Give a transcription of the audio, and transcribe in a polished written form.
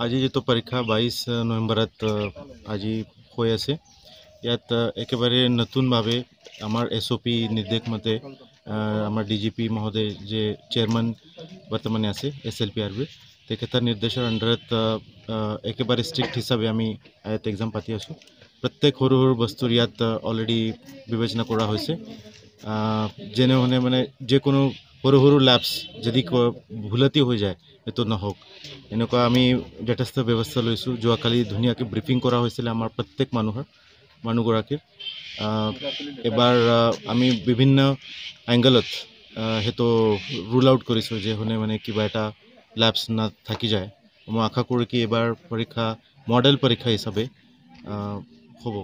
আজি যিটো পৰীক্ষা 22 নৱেম্বৰত আজি হৈ আছে ইয়াত একেবাৰে নতুনভাৱে আমাৰ SOP নিৰ্দেশ মতে আমাৰ DGP মহোদয় যে চেয়াৰমেন বৰ্তমানে আছে SLPRB তেখেতৰ নিৰ্দেশৰ আণ্ডাৰত একেবাৰে ষ্ট্ৰিক্ট হিচাপে আমি ইয়াত এক্সাম পাতি আছোঁ প্ৰত্যেক সৰু সৰু বস্তুৰ ইয়াত অলৰেডি বিবেচনা কৰা হৈছে যেনে মানে যিকোনো সৰু সৰু ল্যাবছ যদি ভুলতি হৈ যায় এইটো নহওক এনেকুৱা আমি যথেষ্ট ব্যৱস্থা লৈছোঁ যোৱাকালি ধুনীয়াকৈ ব্ৰিফিং কৰা হৈছিল আমাৰ প্ৰত্যেক মানুহগৰাকীৰ এবাৰ আমি বিভিন্ন এংগলত সেইটো ৰুল আউট কৰিছোঁ যে মানে কিবা এটা ল্যাবছ নাথাকি যায় মই আশা কৰোঁ কি এবাৰ পৰীক্ষা মডেল পৰীক্ষা হিচাপে হ'ব